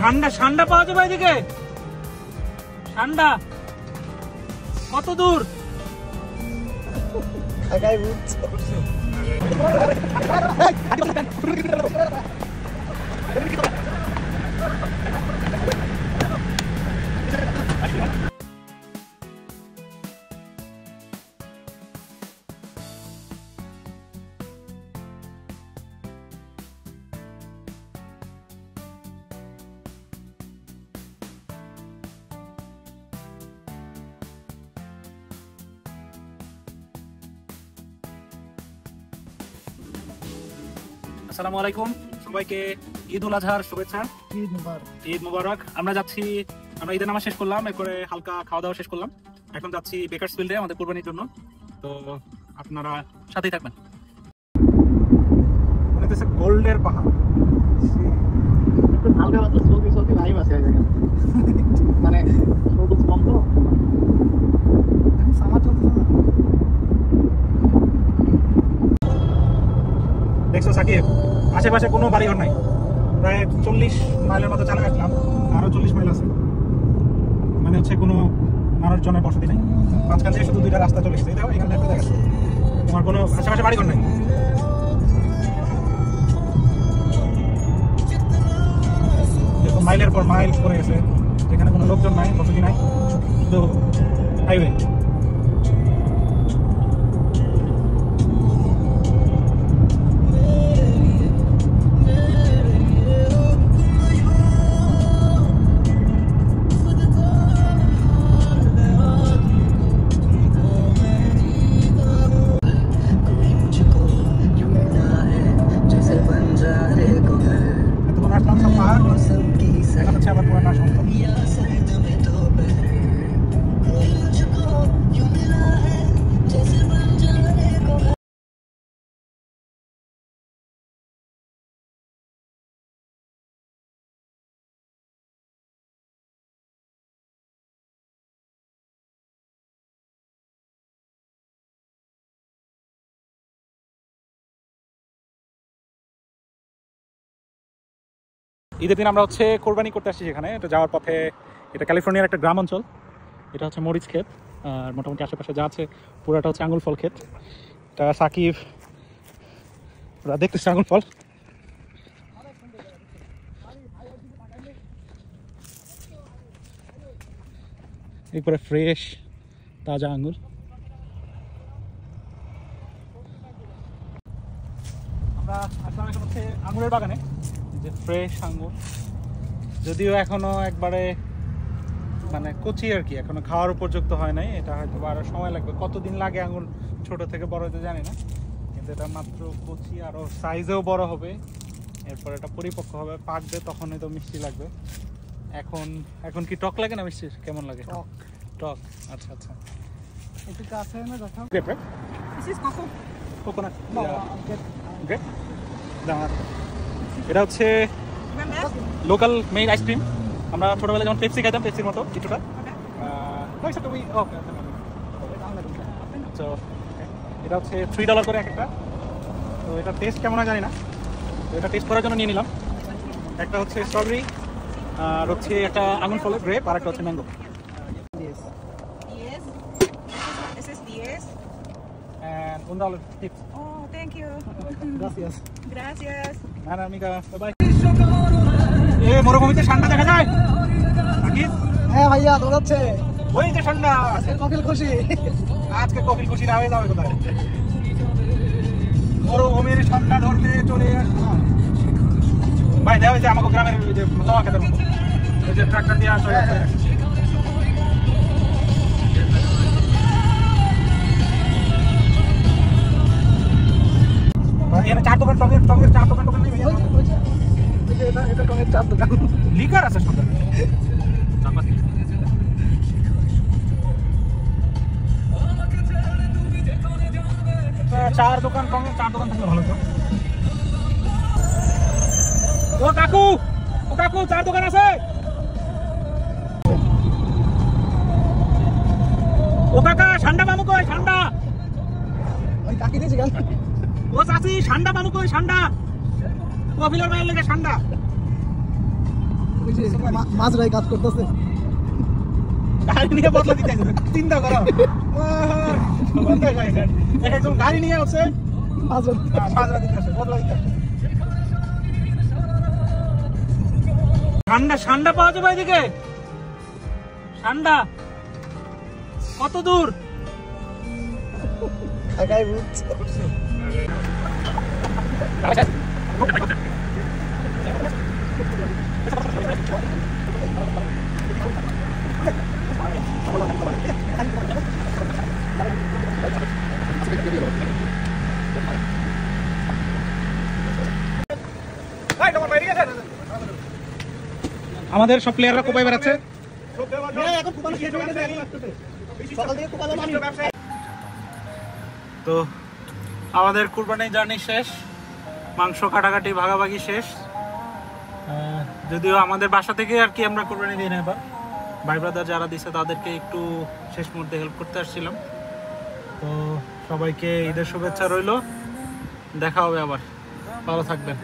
ঠান্ডা ঠান্ডা পাওয়া যাবে এদিকে? ঠান্ডা কত দূর? আসসালামু আলাইকুম, সবাইকে ঈদ উল আজহার শুভেচ্ছা। ঈদ মুবারক। আমরা ঈদের নামাজ শেষ করলাম, এরপরে হালকা খাওয়া দাওয়া শেষ করলাম। এখন যাচ্ছি বেকারসফিল্ডে আমাদের কুরবানির জন্য। তো আপনারা সাথেই থাকবেন। গোল্ডের পাহাড়, মানে দেখছো সাকিব, আশেপাশে কোনো বাড়িঘর নাই। প্রায় 40 মাইলের মতো চালা আসলাম, আরো 40 মাইল আছে, মানে হচ্ছে কোনো মানুষজনের বসতি নাই। মাঝখান থেকে শুধু দুইটা রাস্তা চলে এসেছে। এখানে দেখা যাচ্ছে তোমার কোনো আশেপাশে বাড়িঘর নাই। মাইলের পর মাইল পরে গেছে, যেখানে কোনো লোকজন নাই, বসতি নাই, শুধু হাইওয়ে। ঈদের দিন আমরা হচ্ছে কোরবানি করতে আসছি সেখানে। এটা যাওয়ার পথে, এটা ক্যালিফোর্নিয়ার একটা গ্রাম অঞ্চল। এটা হচ্ছে মরিচ ক্ষেত, আর মোটামুটি আশেপাশে যা আছে পুরাটা হচ্ছে আঙুল ফল ক্ষেত। এটা সাকিব ওরা দেখতেছে আঙুল ফল। এরপরে ফ্রেশ তাজা আঙুর। আমরা আসলাম এখন হচ্ছে আঙুরের বাগানে, যে ফ্রেশ আঙুর, যদিও এখনো একবারে মানে কচি আর কি, এখনো খাওয়ার উপযুক্ত হয় নাই। এটা হয়তো আরো সময় লাগবে, কতদিন লাগে আঙুর ছোট থেকে বড় হতে জানি না, কিন্তু এটা মাত্র কচি, আরো সাইজেও বড় হবে। এরপর এটা পরিপক্ক হবে, পাকবে, তখন হয়তো মিষ্টি লাগবে। এখন কি টক লাগে না মিষ্টি? কেমন লাগে? টক টক। আচ্ছা আচ্ছা, একটু কাছে না দেখাও। This is coconut. Great. এটা হচ্ছে লোকাল মেইন আইসক্রিম। আমরা ছোটবেলায় যখন পেপসি খাইতাম, পেপসির মতো কিছুটা। এটা হচ্ছে $3 করে এক একটা। তো এটা টেস্ট কেমন হয় জানি না, তো এটা টেস্ট করার জন্য নিয়ে নিলাম। একটা হচ্ছে স্ট্রবেরি, আর হচ্ছে একটা আঙুর ফলের গ্রেপ, আর একটা হচ্ছে mango. And $1 tips. Oh, thank you. Gracias. Gracias. Nada, amiga. Bye-bye. মরুভূমিতে ঠান্ডা দেখা যায় নাকি? হ্যাঁ ভাইয়া, দৌড়াচ্ছে। ওই যে ঠান্ডা, কপিল খুশি। আজকে কপিল খুশি না হয়ে যাবে কোথায়? মরুভূমির ঠান্ডা ধরতে চলে আসলাম ভাই। দেওয়া হয়েছে আমাকে গ্রামের যে জমা খেতের মতো, ওই যে ট্রাক্টর দিয়ে আসা হয়েছে। চার দোকান, টকের চার দোকান নেই ভাইয়া। এটা টমের চার দোকান, লিকার আছে সব। চার দোকান, টমের চার দোকান থাকলে ভালো তো। ও কাকু, চার দোকান আছে? ও কাকা, ঠান্ডা মামু কই? ঠান্ডা ওই কাকি দিয়েছি গান। ও চাচি, ঠান্ডা মামু কই? ঠান্ডা কফিলের মায়ের লেগে ঠান্ডা। ওই যে মাঝরাই কাজ করতেছে। গাড়ি নিয়ে বদলা দিতে চিন্তা করো একজন গাড়ি নিয়ে আছে ঠান্ডা ঠান্ডা পাওয়া যাবে এদিকে ঠান্ডা কত দূর আমাদের সব প্লেয়াররা কোপায় বেড়াচ্ছে তো আমাদের কুরবানি জার্নি শেষ মাংস কাটাকাটি ভাগাভাগি শেষ যদিও আমাদের বাসা থেকে আর কি আমরা কুরবানি দিই না এবার ভাই ব্রাদার যারা দিছে তাদেরকে একটু শেষ মুহূর্তে হেল্প করতে আসছিলাম তো সবাইকে ঈদের শুভেচ্ছা রইল দেখা হবে আবার ভালো থাকবেন